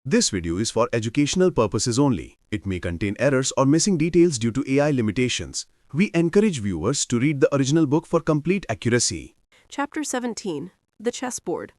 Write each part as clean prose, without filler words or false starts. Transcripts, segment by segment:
This video is for educational purposes only. It may contain errors or missing details due to AI limitations. We encourage viewers to read the original book for complete accuracy. Chapter 17. The Chessboard.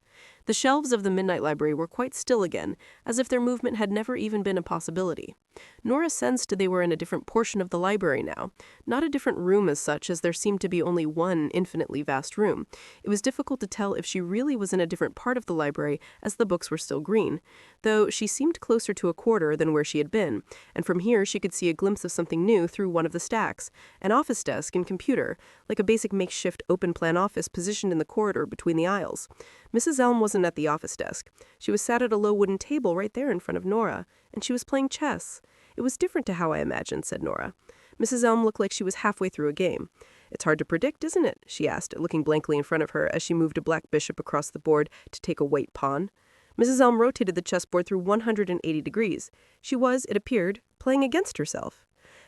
The shelves of the Midnight Library were quite still again, as if their movement had never even been a possibility. Nora sensed they were in a different portion of the library now, not a different room as such, as there seemed to be only one infinitely vast room. It was difficult to tell if she really was in a different part of the library, as the books were still green, though she seemed closer to a quarter than where she had been, and from here she could see a glimpse of something new through one of the stacks, an office desk and computer, like a basic makeshift open-plan office positioned in the corridor between the aisles. Mrs. Elm wasn't at the office desk. She was sat at a low wooden table right there in front of Nora, and she was playing chess. It was different to how I imagined, said Nora. Mrs. Elm looked like she was halfway through a game. It's hard to predict, isn't it? She asked, looking blankly in front of her as she moved a black bishop across the board to take a white pawn. Mrs. Elm rotated the chessboard through 180 degrees. She was, it appeared, playing against herself.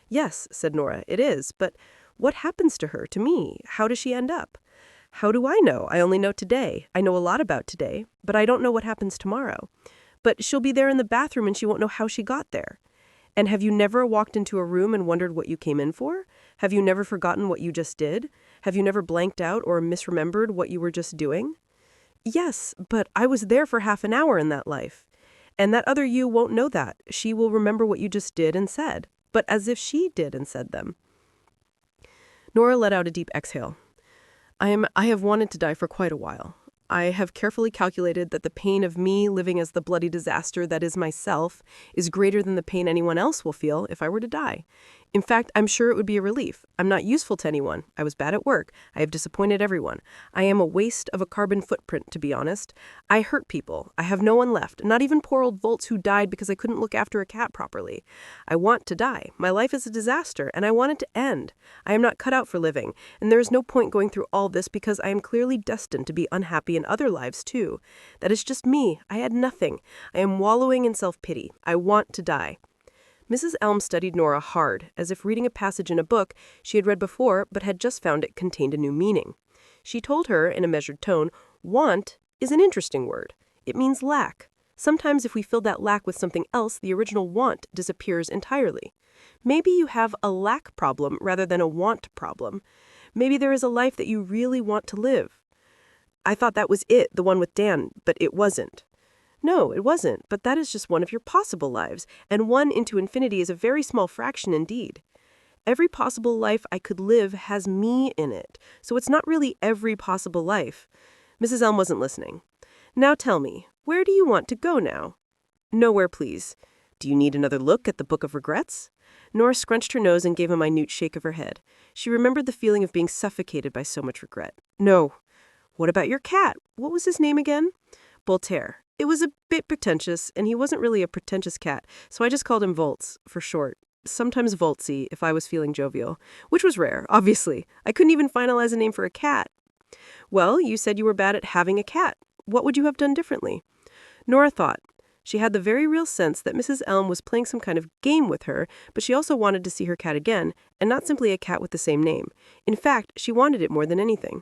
Yes, said Nora, it is, but what happens to her, to me? How does she end up? How do I know? I only know today. I know a lot about today, but I don't know what happens tomorrow. But she'll be there in the bathroom and she won't know how she got there. And have you never walked into a room and wondered what you came in for? Have you never forgotten what you just did? Have you never blanked out or misremembered what you were just doing? Yes, but I was there for half an hour in that life. And that other you won't know that. She will remember what you just did and said, but as if she did and said them. Nora let out a deep exhale. I have wanted to die for quite a while. I have carefully calculated that the pain of me living as the bloody disaster that is myself is greater than the pain anyone else will feel if I were to die. In fact, I'm sure it would be a relief. I'm not useful to anyone. I was bad at work. I have disappointed everyone. I am a waste of a carbon footprint, to be honest. I hurt people. I have no one left, not even poor old Volts who died because I couldn't look after a cat properly. I want to die. My life is a disaster, and I want it to end. I am not cut out for living, and there is no point going through all this because I am clearly destined to be unhappy in other lives, too. That is just me. I had nothing. I am wallowing in self-pity. I want to die. Mrs. Elm studied Nora hard, as if reading a passage in a book she had read before but had just found it contained a new meaning. She told her, in a measured tone, want is an interesting word. It means lack. Sometimes if we fill that lack with something else, the original want disappears entirely. Maybe you have a lack problem rather than a want problem. Maybe there is a life that you really want to live. I thought that was it, the one with Dan, but it wasn't. No, it wasn't, but that is just one of your possible lives, and 1 into infinity is a very small fraction indeed. Every possible life I could live has me in it, so it's not really every possible life. Mrs. Elm wasn't listening. Now tell me, where do you want to go now? Nowhere, please. Do you need another look at the Book of Regrets? Nora scrunched her nose and gave a minute shake of her head. She remembered the feeling of being suffocated by so much regret. No. What about your cat? What was his name again? Voltaire. It was a bit pretentious, and he wasn't really a pretentious cat, so I just called him Volts, for short. Sometimes Voltsy, if I was feeling jovial. Which was rare, obviously. I couldn't even finalize a name for a cat. Well, you said you were bad at having a cat. What would you have done differently? Nora thought. She had the very real sense that Mrs. Elm was playing some kind of game with her, but she also wanted to see her cat again, and not simply a cat with the same name. In fact, she wanted it more than anything.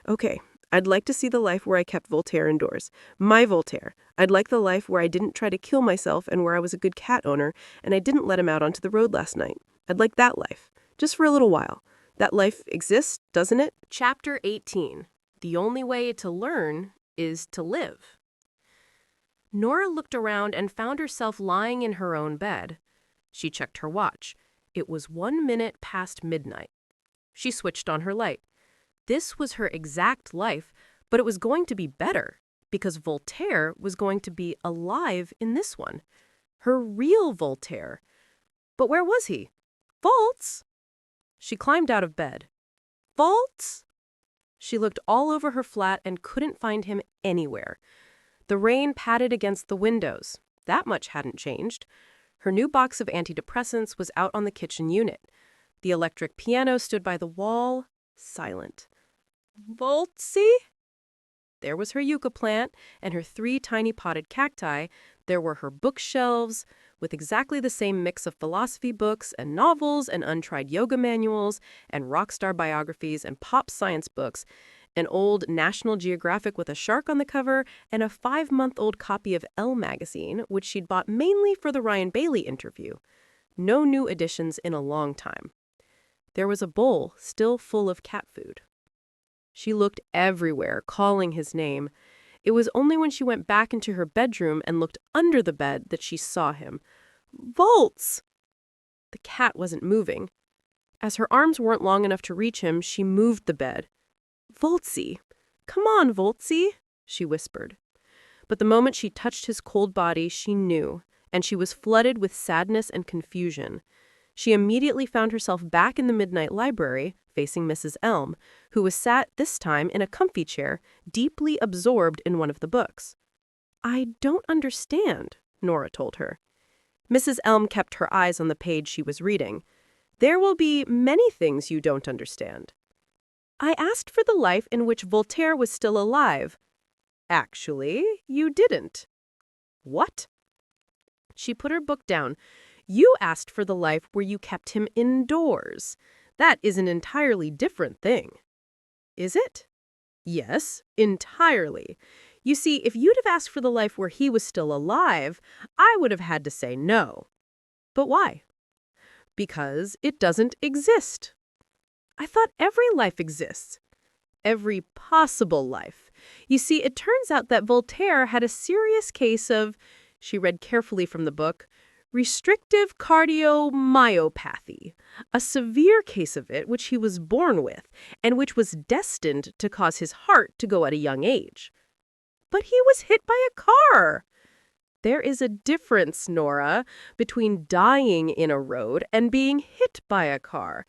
Okay. I'd like to see the life where I kept Voltaire indoors. My Voltaire. I'd like the life where I didn't try to kill myself and where I was a good cat owner and I didn't let him out onto the road last night. I'd like that life. Just for a little while. That life exists, doesn't it? Chapter 18. The only way to learn is to live. Nora looked around and found herself lying in her own bed. She checked her watch. It was 1 minute past midnight. She switched on her light. This was her exact life, but it was going to be better, because Voltaire was going to be alive in this one. Her real Voltaire. But where was he? Volts? She climbed out of bed. Volts? She looked all over her flat and couldn't find him anywhere. The rain patted against the windows. That much hadn't changed. Her new box of antidepressants was out on the kitchen unit. The electric piano stood by the wall, silent. Voltsy? There was her yucca plant and her 3 tiny potted cacti. There were her bookshelves with exactly the same mix of philosophy books and novels and untried yoga manuals and rock star biographies and pop science books. an old National Geographic with a shark on the cover, and a 5-month-old copy of Elle magazine, which she'd bought mainly for the Ryan Bailey interview. No new additions in a long time. There was a bowl still full of cat food. She looked everywhere, calling his name. It was only when she went back into her bedroom and looked under the bed that she saw him. Volts! The cat wasn't moving. As her arms weren't long enough to reach him, she moved the bed. Voltsy! Come on, Voltsy! She whispered. But the moment she touched his cold body, she knew, and she was flooded with sadness and confusion. She immediately found herself back in the midnight library, facing Mrs. Elm, who was sat this time in a comfy chair, deeply absorbed in one of the books. "I don't understand," Nora told her. Mrs. Elm kept her eyes on the page she was reading. "There will be many things you don't understand. I asked for the life in which Voltaire was still alive. Actually, you didn't." "What?" She put her book down. "You asked for the life where you kept him indoors. That is an entirely different thing." "Is it?" "Yes, entirely. You see, if you'd have asked for the life where he was still alive, I would have had to say no." "But why?" "Because it doesn't exist." "I thought every life exists." "Every possible life. You see, it turns out that Voltaire had a serious case of," she read carefully from the book, "restrictive cardiomyopathy, a severe case of it which he was born with, and which was destined to cause his heart to go at a young age." "But he was hit by a car." "There is a difference, Nora, between dying in a road and being hit by a car.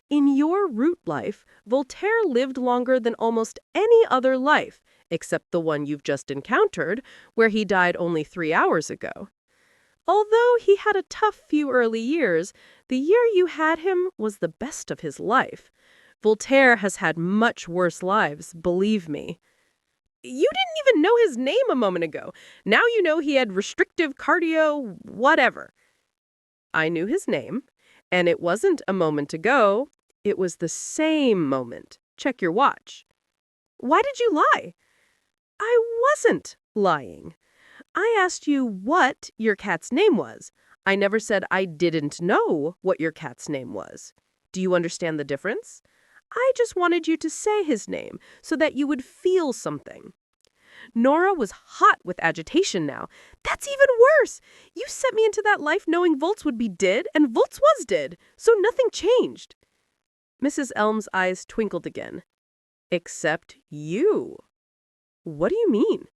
In your root life, Voltaire lived longer than almost any other life, except the one you've just encountered, where he died only 3 hours ago. Although he had a tough few early years, the year you had him was the best of his life. Voltaire has had much worse lives, believe me." "You didn't even know his name a moment ago. Now you know he had restrictive cardio whatever." "I knew his name, and it wasn't a moment ago. It was the same moment. Check your watch." "Why did you lie?" "I wasn't lying. I asked you what your cat's name was. I never said I didn't know what your cat's name was. Do you understand the difference? I just wanted you to say his name so that you would feel something." Nora was hot with agitation now. "That's even worse! You sent me into that life knowing Volts would be dead, and Volts was dead, so nothing changed." Mrs. Elm's eyes twinkled again. "Except you." "What do you mean?"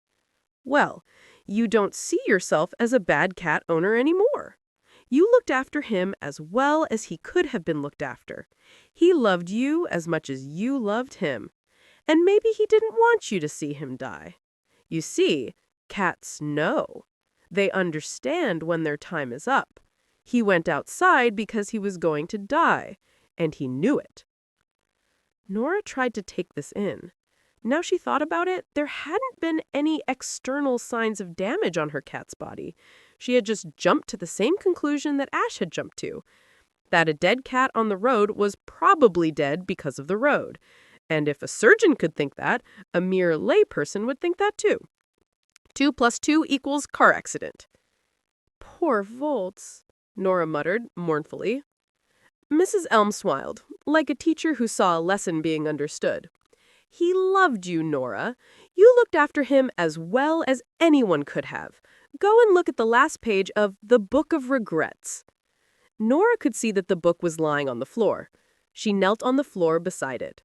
"Well, you don't see yourself as a bad cat owner anymore. You looked after him as well as he could have been looked after. He loved you as much as you loved him. And maybe he didn't want you to see him die. You see, cats know. They understand when their time is up. He went outside because he was going to die, and he knew it." Nora tried to take this in. Now she thought about it, there hadn't been any external signs of damage on her cat's body. She had just jumped to the same conclusion that Ash had jumped to, that a dead cat on the road was probably dead because of the road. And if a surgeon could think that, a mere layperson would think that too. 2 + 2 = car accident. "Poor Volts," Nora muttered mournfully. Mrs. Elm smiled, like a teacher who saw a lesson being understood. "He loved you, Nora. You looked after him as well as anyone could have. Go and look at the last page of The Book of Regrets." Nora could see that the book was lying on the floor. She knelt on the floor beside it.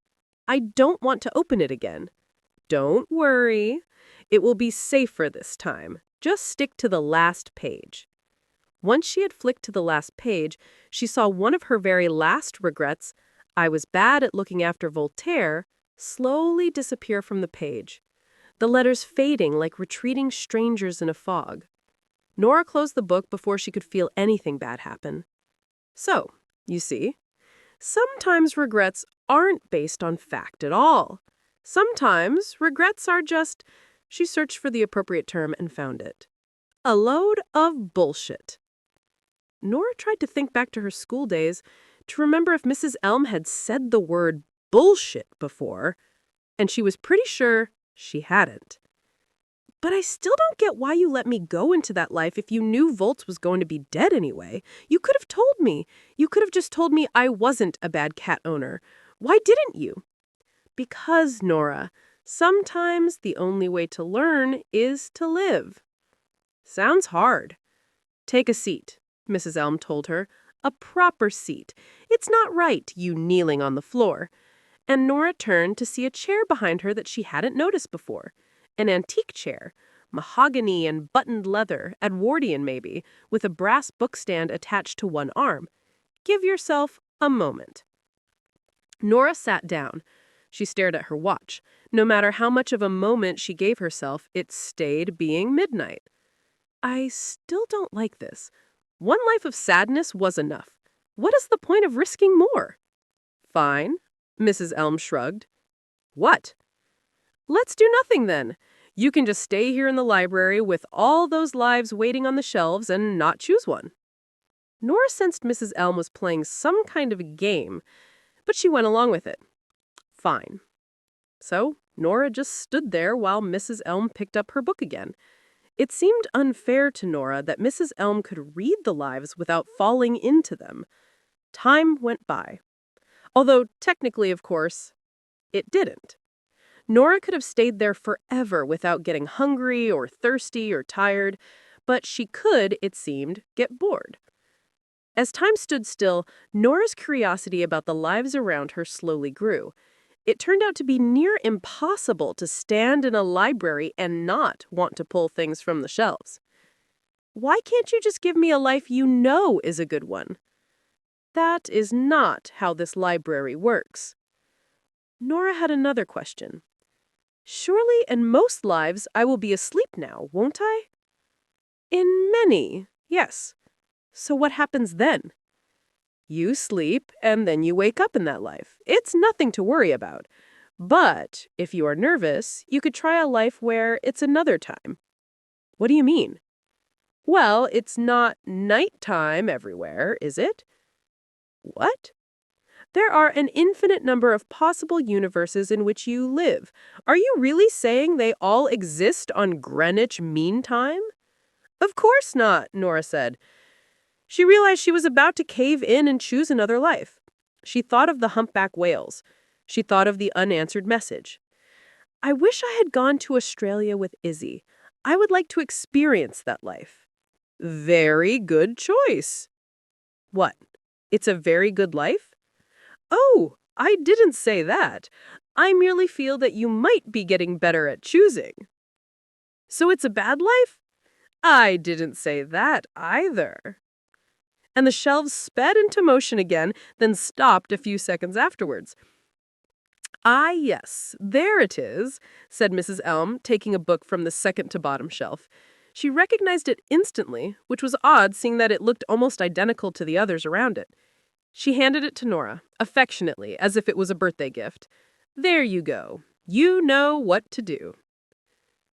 "I don't want to open it again." "Don't worry. It will be safer this time. Just stick to the last page." Once she had flicked to the last page, she saw one of her very last regrets, "I was bad at looking after Voltaire," slowly disappear from the page, the letters fading like retreating strangers in a fog. Nora closed the book before she could feel anything bad happen. So, you see, sometimes regrets aren't based on fact at all. Sometimes regrets are just, she searched for the appropriate term and found it, a load of bullshit. Nora tried to think back to her school days to remember if Mrs. Elm had said the word bullshit before. and she was pretty sure she hadn't. But I still don't get why you let me go into that life if you knew Volts was going to be dead anyway. You could have told me. You could have just told me I wasn't a bad cat owner. Why didn't you? Because, Nora, sometimes the only way to learn is to live. Sounds hard. Take a seat, Mrs. Elm told her. A proper seat. It's not right, you kneeling on the floor. And Nora turned to see a chair behind her that she hadn't noticed before. An antique chair, mahogany and buttoned leather, Edwardian maybe, with a brass bookstand attached to one arm. Give yourself a moment. Nora sat down. She stared at her watch. No matter how much of a moment she gave herself, it stayed being midnight. I still don't like this. One life of sadness was enough. What is the point of risking more? Fine, Mrs. Elm shrugged. What? Let's do nothing then. You can just stay here in the library with all those lives waiting on the shelves and not choose one. Nora sensed Mrs. Elm was playing some kind of a game, but she went along with it. Fine. So Nora just stood there while Mrs. Elm picked up her book again. It seemed unfair to Nora that Mrs. Elm could read the lives without falling into them. Time went by. Although technically, of course, it didn't. Nora could have stayed there forever without getting hungry or thirsty or tired, but she could, it seemed, get bored. As time stood still, Nora's curiosity about the lives around her slowly grew. It turned out to be near impossible to stand in a library and not want to pull things from the shelves. Why can't you just give me a life you know is a good one? That is not how this library works. Nora had another question. Surely in most lives I will be asleep now, won't I? In many, yes. So what happens then? You sleep, and then you wake up in that life. It's nothing to worry about. But if you are nervous, you could try a life where it's another time. What do you mean? Well, it's not nighttime everywhere, is it? What? There are an infinite number of possible universes in which you live. Are you really saying they all exist on Greenwich Mean Time? Of course not, Nora said. She realized she was about to cave in and choose another life. She thought of the humpback whales. She thought of the unanswered message. I wish I had gone to Australia with Izzy. I would like to experience that life. Very good choice. What? It's a very good life? Oh, I didn't say that. I merely feel that you might be getting better at choosing. So it's a bad life? I didn't say that either. And the shelves sped into motion again, then stopped a few seconds afterwards. Ah, yes, there it is, said Mrs. Elm, taking a book from the second-to-bottom shelf. She recognized it instantly, which was odd seeing that it looked almost identical to the others around it. She handed it to Nora, affectionately, as if it was a birthday gift. There you go. You know what to do.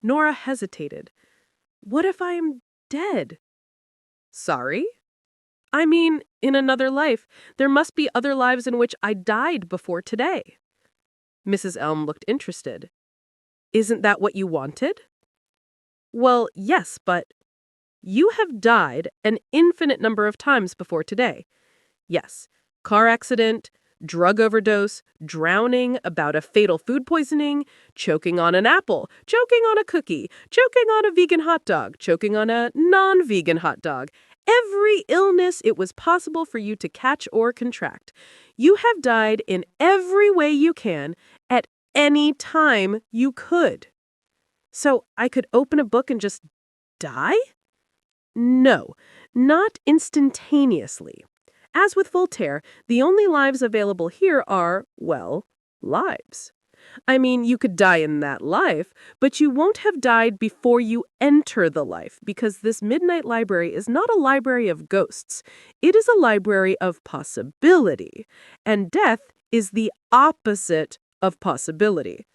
Nora hesitated. What if I'm dead? Sorry? I mean, in another life, there must be other lives in which I died before today. Mrs. Elm looked interested. Isn't that what you wanted? Well, yes, but you have died an infinite number of times before today. Yes, car accident, drug overdose, drowning, about a fatal food poisoning, choking on an apple, choking on a cookie, choking on a vegan hot dog, choking on a non-vegan hot dog. Every illness it was possible for you to catch or contract. You have died in every way you can, at any time you could. So I could open a book and just die? No, not instantaneously. As with Voltaire, the only lives available here are, well, lives. I mean, you could die in that life, but you won't have died before you enter the life, because this Midnight Library is not a library of ghosts. It is a library of possibility, and death is the opposite of possibility.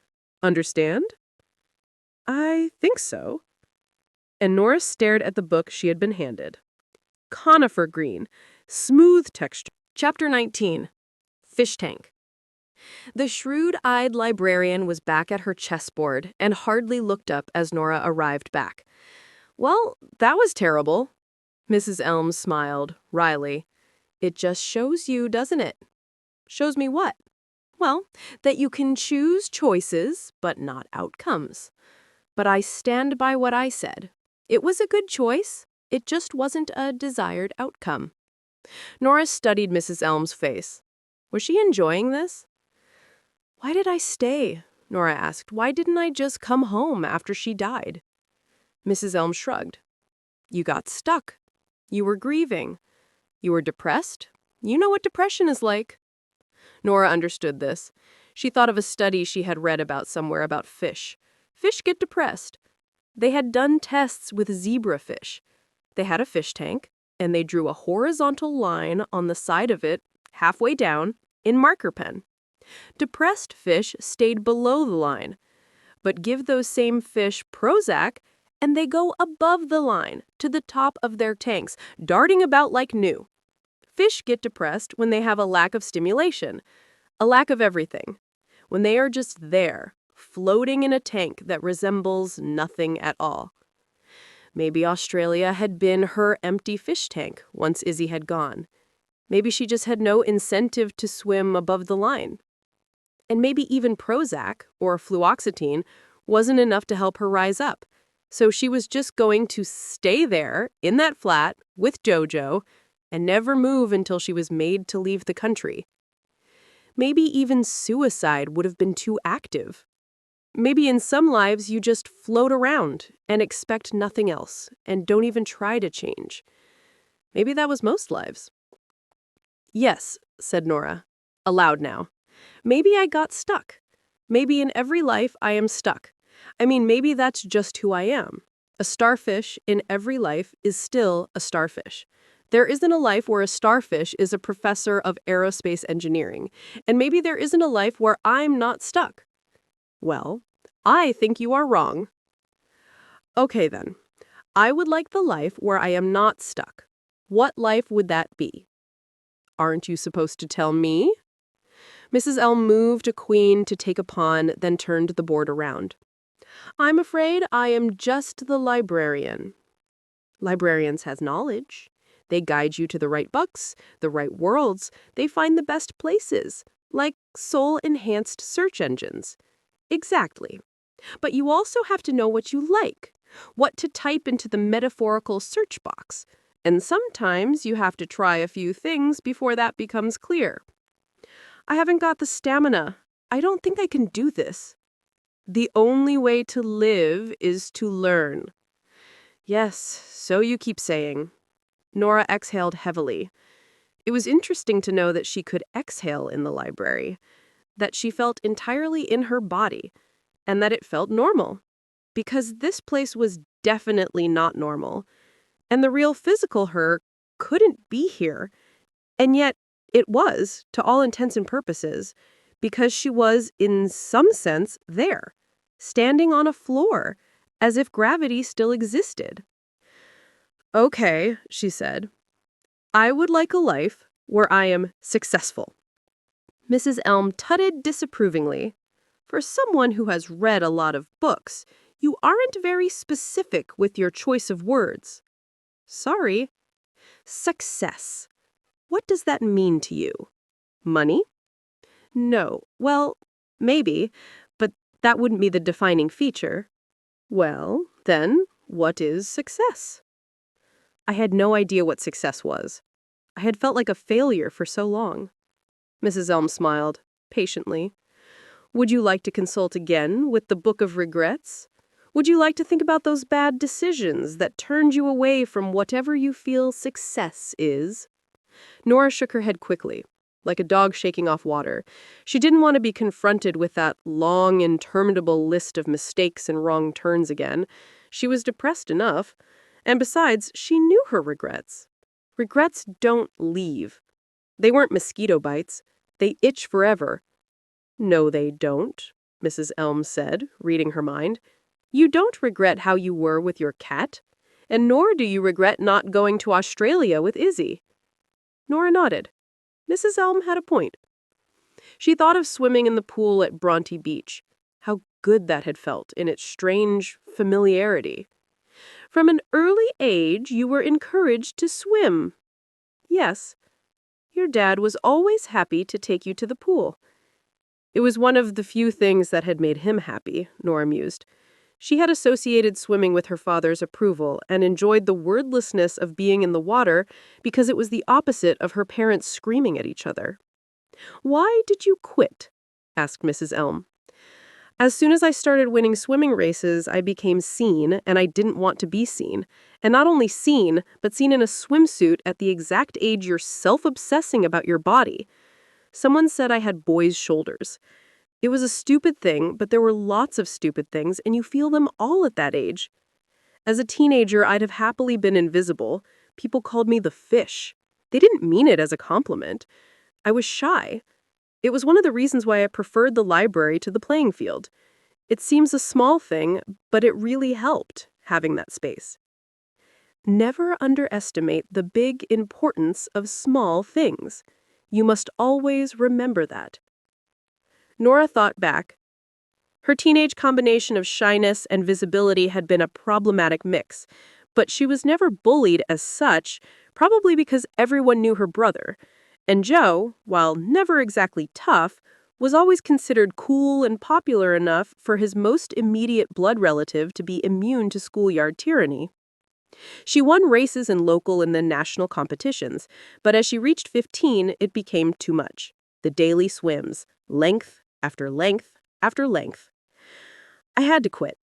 Understand? I think so. And Nora stared at the book she had been handed. Conifer green, smooth texture. Chapter 19. Fish Tank. The shrewd-eyed librarian was back at her chessboard and hardly looked up as Nora arrived back. "Well, that was terrible." Mrs. Elms smiled, wryly. "It just shows you, doesn't it?" "Shows me what?" "Well, that you can choose choices, but not outcomes. But I stand by what I said. It was a good choice. It just wasn't a desired outcome." Nora studied Mrs. Elm's face. Was she enjoying this? "Why did I stay?" Nora asked. "Why didn't I just come home after she died?" Mrs. Elm shrugged. "You got stuck. You were grieving. You were depressed. You know what depression is like." Nora understood this. She thought of a study she had read about somewhere about fish. Fish get depressed. They had done tests with zebrafish. They had a fish tank, and they drew a horizontal line on the side of it, halfway down, in marker pen. Depressed fish stayed below the line. But give those same fish Prozac, and they go above the line, to the top of their tanks, darting about like new. Fish get depressed when they have a lack of stimulation, a lack of everything. When they are just there, floating in a tank that resembles nothing at all. Maybe Australia had been her empty fish tank once Izzy had gone. Maybe she just had no incentive to swim above the line. And maybe even Prozac, or fluoxetine, wasn't enough to help her rise up. So she was just going to stay there, in that flat, with Jojo, and never move until she was made to leave the country. Maybe even suicide would have been too active. Maybe in some lives you just float around and expect nothing else, and don't even try to change. Maybe that was most lives. "Yes," said Nora, aloud now. "Maybe I got stuck. Maybe in every life I am stuck. I mean, maybe that's just who I am. A starfish in every life is still a starfish. There isn't a life where a starfish is a professor of aerospace engineering, and maybe there isn't a life where I'm not stuck." "Well, I think you are wrong." "Okay then. I would like the life where I am not stuck. What life would that be?" "Aren't you supposed to tell me?" Mrs. Elm moved a queen to take a pawn, then turned the board around. "I'm afraid I am just the librarian." "Librarians has knowledge. They guide you to the right books, the right worlds. They find the best places, like soul-enhanced search engines." "Exactly. But you also have to know what you like, what to type into the metaphorical search box. And sometimes you have to try a few things before that becomes clear." "I haven't got the stamina. I don't think I can do this." "The only way to live is to learn." "Yes, so you keep saying." Nora exhaled heavily. It was interesting to know that she could exhale in the library, that she felt entirely in her body, and that it felt normal. Because this place was definitely not normal, and the real physical her couldn't be here. And yet it was, to all intents and purposes, because she was, in some sense, there, standing on a floor, as if gravity still existed. "Okay," she said. "I would like a life where I am successful." Mrs. Elm tutted disapprovingly. "For someone who has read a lot of books, you aren't very specific with your choice of words." "Sorry." "Success. What does that mean to you? Money?" "No. Well, maybe, but that wouldn't be the defining feature." "Well, then, what is success?" I had no idea what success was. I had felt like a failure for so long. Mrs. Elm smiled, patiently. "Would you like to consult again with the Book of Regrets? Would you like to think about those bad decisions that turned you away from whatever you feel success is?" Nora shook her head quickly, like a dog shaking off water. She didn't want to be confronted with that long, interminable list of mistakes and wrong turns again. She was depressed enough. And besides, she knew her regrets. Regrets don't leave. They weren't mosquito bites. They itch forever. "No, they don't," Mrs. Elm said, reading her mind. "You don't regret how you were with your cat, and nor do you regret not going to Australia with Izzy." Nora nodded. Mrs. Elm had a point. She thought of swimming in the pool at Bronte Beach. How good that had felt in its strange familiarity. From an early age, you were encouraged to swim. Yes, your dad was always happy to take you to the pool. It was one of the few things that had made him happy, Nora mused. She had associated swimming with her father's approval and enjoyed the wordlessness of being in the water because it was the opposite of her parents screaming at each other. "Why did you quit?" asked Mrs. Elm. "As soon as I started winning swimming races, I became seen, and I didn't want to be seen. And not only seen, but seen in a swimsuit at the exact age you're self-obsessing about your body. Someone said I had boy's shoulders. It was a stupid thing, but there were lots of stupid things, and you feel them all at that age. As a teenager, I'd have happily been invisible. People called me the fish. They didn't mean it as a compliment. I was shy. It was one of the reasons why I preferred the library to the playing field. It seems a small thing, but it really helped, having that space." Never underestimate the big importance of small things. You must always remember that. Nora thought back. Her teenage combination of shyness and visibility had been a problematic mix, but she was never bullied as such, probably because everyone knew her brother. And Joe, while never exactly tough, was always considered cool and popular enough for his most immediate blood relative to be immune to schoolyard tyranny. She won races in local and then national competitions, but as she reached 15, it became too much. The daily swims, length after length after length. "I had to quit."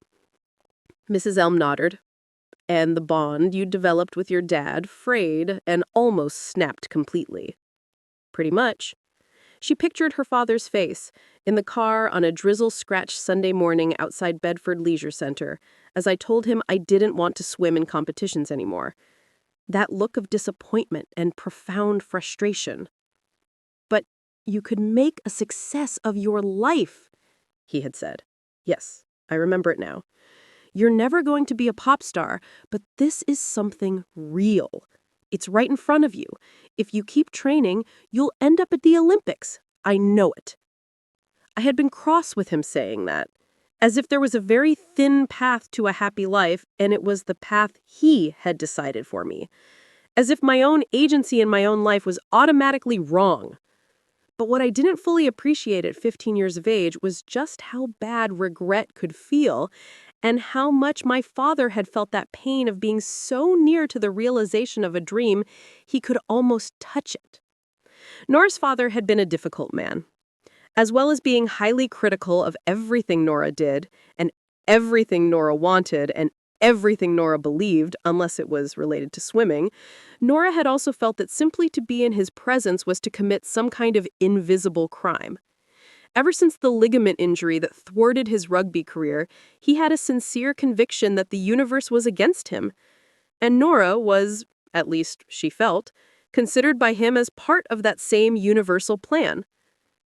Mrs. Elm nodded. "And the bond you developed with your dad frayed and almost snapped completely." "Pretty much." She pictured her father's face in the car on a drizzle-scratched Sunday morning outside Bedford Leisure Center, as I told him I didn't want to swim in competitions anymore. That look of disappointment and profound frustration. "But you could make a success of your life," he had said. "Yes, I remember it now. You're never going to be a pop star, but this is something real. It's right in front of you. If you keep training, you'll end up at the Olympics. I know it." I had been cross with him saying that, as if there was a very thin path to a happy life, and it was the path he had decided for me. As if my own agency in my own life was automatically wrong. But what I didn't fully appreciate at 15 years of age was just how bad regret could feel, and how much my father had felt that pain of being so near to the realization of a dream he could almost touch it. Nora's father had been a difficult man. As well as being highly critical of everything Nora did, and everything Nora wanted, and everything Nora believed, unless it was related to swimming, Nora had also felt that simply to be in his presence was to commit some kind of invisible crime. Ever since the ligament injury that thwarted his rugby career, he had a sincere conviction that the universe was against him. And Nora was, at least she felt, considered by him as part of that same universal plan.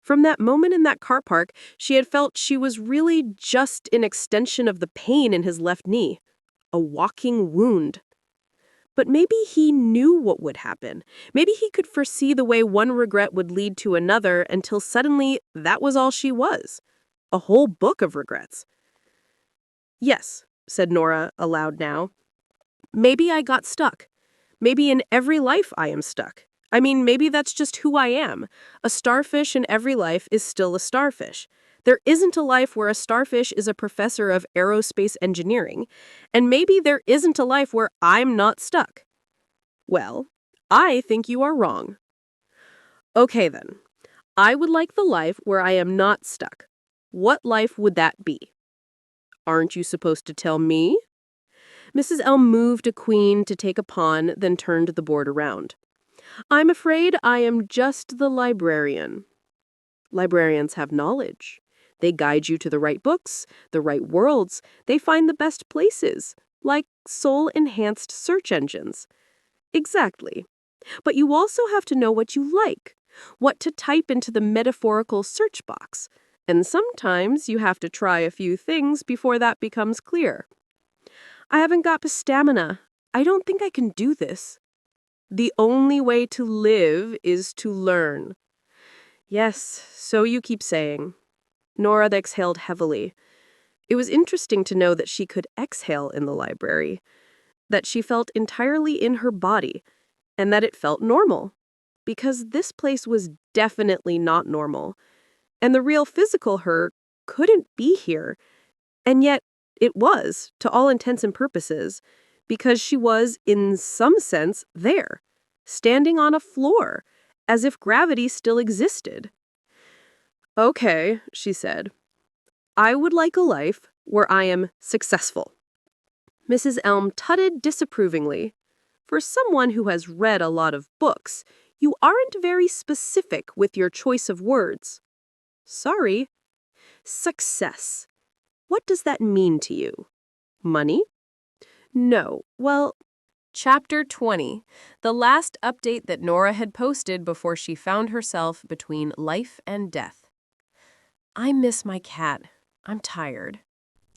From that moment in that car park, she had felt she was really just an extension of the pain in his left knee. A walking wound. But maybe he knew what would happen. Maybe he could foresee the way one regret would lead to another until suddenly that was all she was. A whole book of regrets. "Yes," said Nora aloud now. "Maybe I got stuck. Maybe in every life I am stuck. I mean, maybe that's just who I am. A starfish in every life is still a starfish. There isn't a life where a starfish is a professor of aerospace engineering, and maybe there isn't a life where I'm not stuck." "Well, I think you are wrong." "Okay then. I would like the life where I am not stuck. What life would that be?" "Aren't you supposed to tell me?" Mrs. Elm moved a queen to take a pawn, then turned the board around. "I'm afraid I am just the librarian." "Librarians have knowledge. They guide you to the right books, the right worlds. They find the best places, like soul-enhanced search engines." "Exactly. But you also have to know what you like, what to type into the metaphorical search box. And sometimes you have to try a few things before that becomes clear." "I haven't got the stamina. I don't think I can do this." "The only way to live is to learn." Yes, so you keep saying. Nora exhaled heavily. It was interesting to know that she could exhale in the library, that she felt entirely in her body, and that it felt normal. Because this place was definitely not normal, and the real physical her couldn't be here. And yet, it was, to all intents and purposes, because she was, in some sense, there, standing on a floor, as if gravity still existed. Okay, she said. I would like a life where I am successful. Mrs. Elm tutted disapprovingly. For someone who has read a lot of books, you aren't very specific with your choice of words. Sorry. Success. What does that mean to you? Money? No. Well, Chapter 20, the last update that Nora had posted before she found herself between life and death. I miss my cat. I'm tired.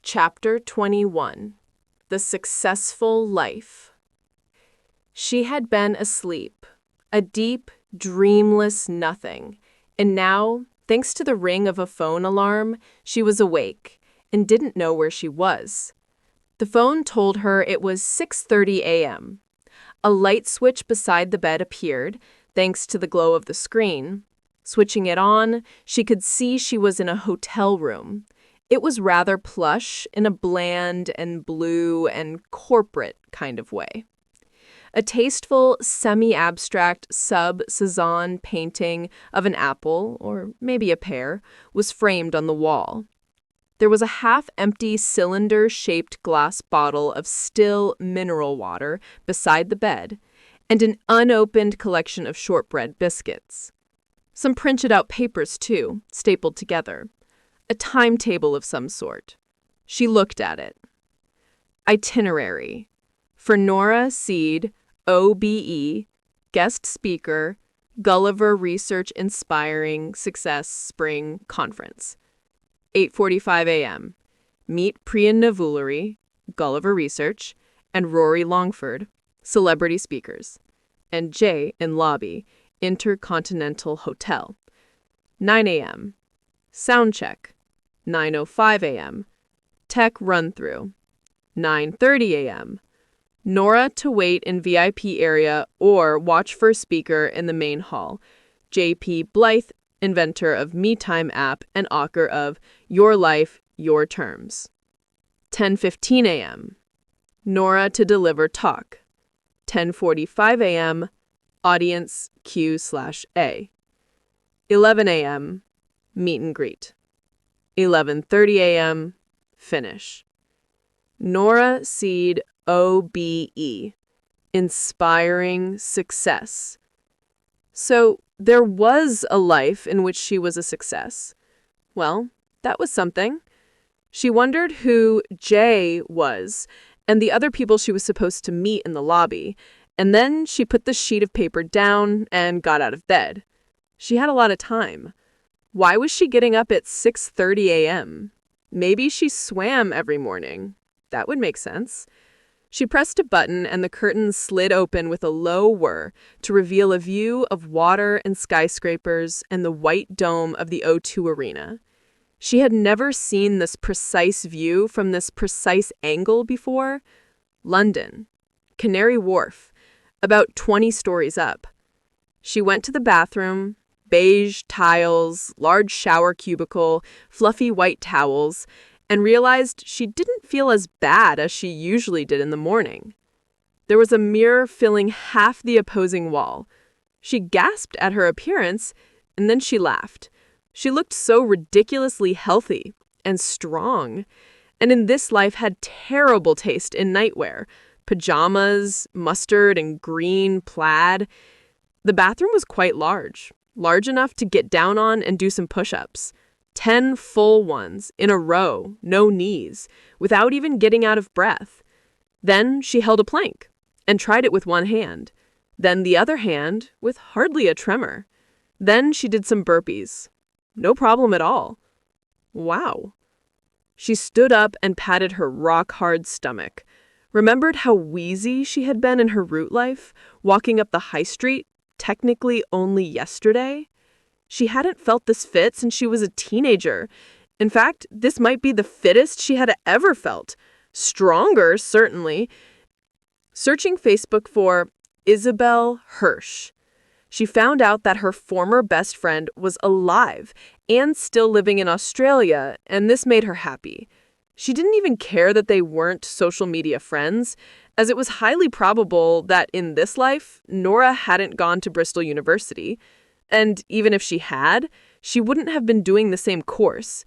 Chapter 21, the successful life. She had been asleep, a deep, dreamless nothing, and now, thanks to the ring of a phone alarm, she was awake and didn't know where she was. The phone told her it was 6:30 a.m. A light switch beside the bed appeared, thanks to the glow of the screen. Switching it on, she could see she was in a hotel room. It was rather plush in a bland and blue and corporate kind of way. A tasteful, semi-abstract sub-Cezanne painting of an apple, or maybe a pear, was framed on the wall. There was a half-empty cylinder-shaped glass bottle of still mineral water beside the bed, and an unopened collection of shortbread biscuits. Some printed-out papers, too, stapled together. A timetable of some sort. She looked at it. Itinerary. For Nora Seed, OBE, guest speaker, Gulliver Research Inspiring Success Spring Conference. 8:45 a.m. Meet Priya Navulari, Gulliver Research, and Rory Longford, celebrity speakers. And Jay in lobby, Intercontinental Hotel. 9 a.m. Sound check. 9:05 a.m. Tech run-through. 9:30 a.m. Nora to wait in VIP area or watch for speaker in the main hall. J.P. Blythe, inventor of MeTime app and author of Your Life, Your Terms. 10:15 a.m. Nora to deliver talk. 10:45 a.m. Audience Q/A. 11 a.m. Meet and greet. 11:30 a.m. Finish. Nora Seed, OBE. Inspiring Success. So there was a life in which she was a success. Well, that was something. She wondered who Jay was and the other people she was supposed to meet in the lobby, and then she put the sheet of paper down and got out of bed. She had a lot of time. Why was she getting up at 6:30 a.m.? Maybe she swam every morning. That would make sense. She pressed a button and the curtains slid open with a low whir to reveal a view of water and skyscrapers and the white dome of the O2 Arena. She had never seen this precise view from this precise angle before. London. Canary Wharf. About 20 stories up. She went to the bathroom. Beige tiles, large shower cubicle, fluffy white towels, and realized she didn't feel as bad as she usually did in the morning. There was a mirror filling half the opposing wall. She gasped at her appearance, and then she laughed. She looked so ridiculously healthy and strong, and in this life had terrible taste in nightwear, pajamas, mustard and green plaid. The bathroom was quite large enough to get down on and do some push-ups. 10 full ones, in a row, no knees, without even getting out of breath. Then she held a plank and tried it with one hand. Then the other hand with hardly a tremor. Then she did some burpees. No problem at all. Wow. She stood up and patted her rock-hard stomach. Remembered how wheezy she had been in her root life, walking up the high street, technically only yesterday. She hadn't felt this fit since she was a teenager. In fact, this might be the fittest she had ever felt. Stronger, certainly. Searching Facebook for Isabel Hirsch, she found out that her former best friend was alive and still living in Australia, and this made her happy. She didn't even care that they weren't social media friends, as it was highly probable that in this life, Nora hadn't gone to Bristol University. And even if she had, she wouldn't have been doing the same course.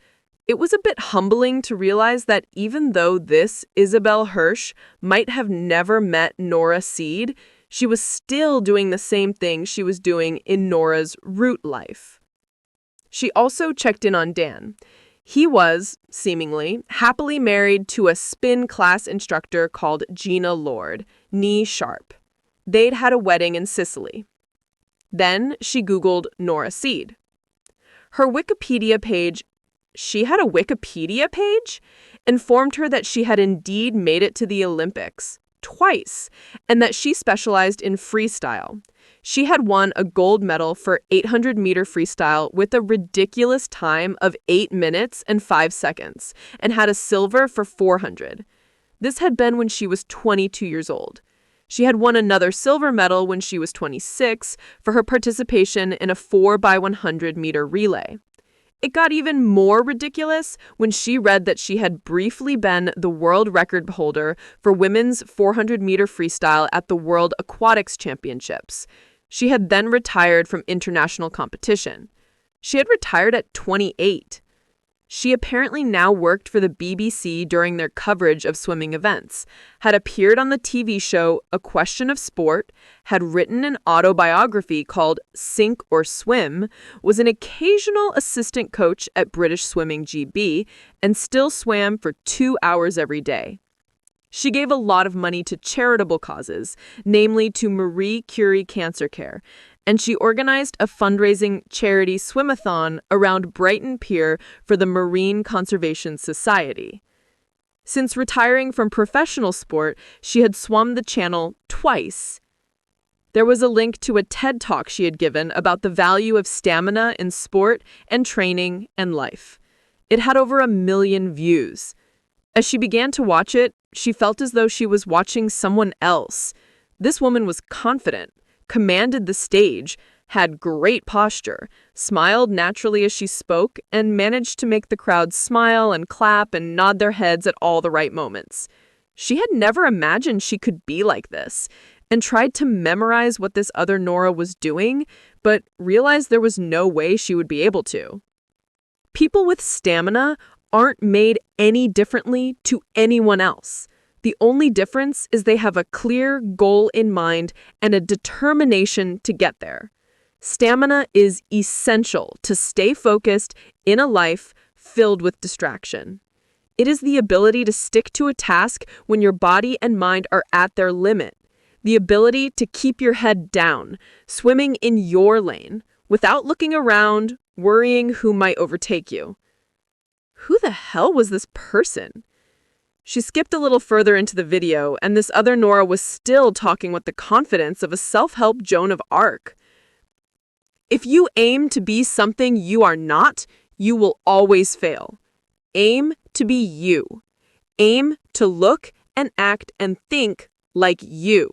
It was a bit humbling to realize that even though this Isabel Hirsch might have never met Nora Seed, she was still doing the same thing she was doing in Nora's root life. She also checked in on Dan. He was, seemingly, happily married to a spin class instructor called Gina Lord, knee sharp. They'd had a wedding in Sicily. Then she Googled Nora Seed. Her Wikipedia page, she had a Wikipedia page, informed her that she had indeed made it to the Olympics, twice, and that she specialized in freestyle. She had won a gold medal for 800-meter freestyle with a ridiculous time of 8 minutes and 5 seconds, and had a silver for 400. This had been when she was 22 years old. She had won another silver medal when she was 26 for her participation in a 4x100-meter relay. It got even more ridiculous when she read that she had briefly been the world record holder for women's 400-meter freestyle at the World Aquatics Championships. She had then retired from international competition. She had retired at 28. She apparently now worked for the BBC during their coverage of swimming events, had appeared on the TV show A Question of Sport, had written an autobiography called Sink or Swim, was an occasional assistant coach at British Swimming GB, and still swam for 2 hours every day. She gave a lot of money to charitable causes, namely to Marie Curie Cancer Care, and she organized a fundraising charity swimathon around Brighton Pier for the Marine Conservation Society. Since retiring from professional sport, she had swum the channel twice. There was a link to a TED Talk she had given about the value of stamina in sport and training and life. It had over 1 million views. As she began to watch it, she felt as though she was watching someone else. This woman was confident, commanded the stage, had great posture, smiled naturally as she spoke, and managed to make the crowd smile and clap and nod their heads at all the right moments. She had never imagined she could be like this, and tried to memorize what this other Nora was doing, but realized there was no way she would be able to. People with stamina aren't made any differently to anyone else. The only difference is they have a clear goal in mind and a determination to get there. Stamina is essential to stay focused in a life filled with distraction. It is the ability to stick to a task when your body and mind are at their limit. The ability to keep your head down, swimming in your lane, without looking around, worrying who might overtake you. Who the hell was this person? She skipped a little further into the video, and this other Nora was still talking with the confidence of a self-help Joan of Arc. If you aim to be something you are not, you will always fail. Aim to be you. Aim to look and act and think like you.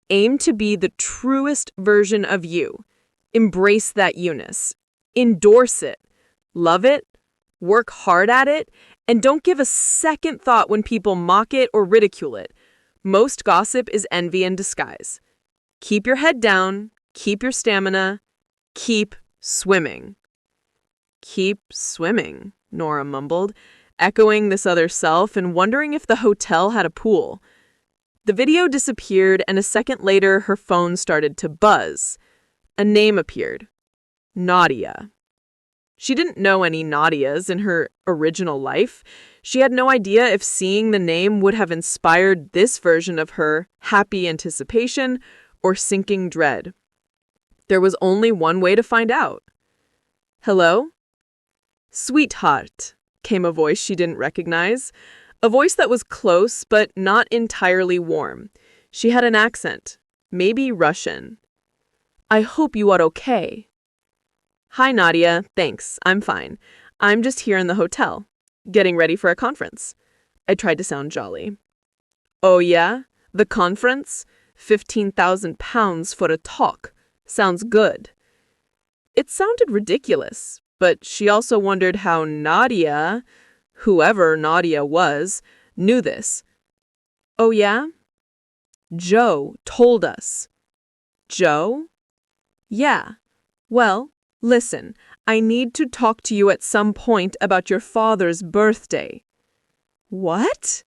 Aim to be the truest version of you. Embrace that you-ness. Endorse it. Love it. Work hard at it. And don't give a second thought when people mock it or ridicule it. Most gossip is envy in disguise. Keep your head down. Keep your stamina. Keep swimming. Keep swimming, Nora mumbled, echoing this other self and wondering if the hotel had a pool. The video disappeared, and a second later, her phone started to buzz. A name appeared. Nadia. She didn't know any Nadias in her original life. She had no idea if seeing the name would have inspired this version of her happy anticipation or sinking dread. There was only one way to find out. Hello? Sweetheart, came a voice she didn't recognize. A voice that was close but not entirely warm. She had an accent, maybe Russian. I hope you are okay. Hi, Nadia. Thanks. I'm fine. I'm just here in the hotel, getting ready for a conference. I tried to sound jolly. Oh, yeah? The conference? £15,000 for a talk. Sounds good. It sounded ridiculous, but she also wondered how Nadia, whoever Nadia was, knew this. Oh, yeah? Joe told us. Joe? Yeah. Well, listen, I need to talk to you at some point about your father's birthday. What?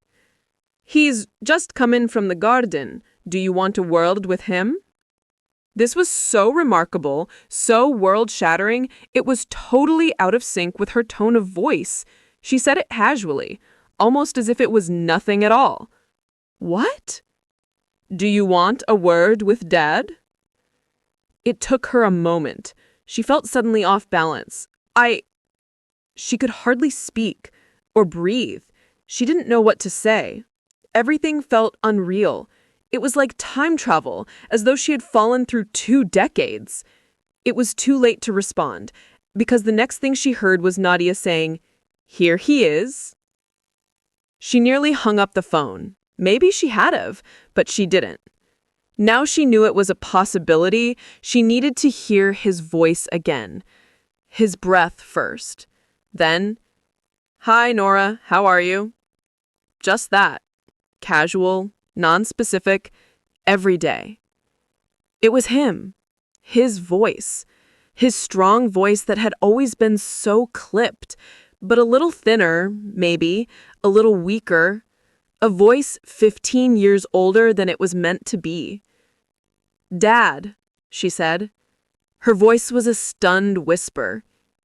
He's just come in from the garden. Do you want a word with him? This was so remarkable, so world-shattering, it was totally out of sync with her tone of voice. She said it casually, almost as if it was nothing at all. What? Do you want a word with Dad? It took her a moment. She felt suddenly off balance. She could hardly speak or breathe. She didn't know what to say. Everything felt unreal. It was like time travel, as though she had fallen through 2 decades. It was too late to respond, because the next thing she heard was Nadia saying, "Here he is." She nearly hung up the phone. Maybe she had have, but she didn't. Now she knew it was a possibility. She needed to hear his voice again. His breath first. Then, "Hi, Nora, how are you?" Just that. Casual, non-specific, every day. It was him. His voice. His strong voice that had always been so clipped, but a little thinner, maybe, a little weaker. A voice 15 years older than it was meant to be. "Dad," she said. Her voice was a stunned whisper.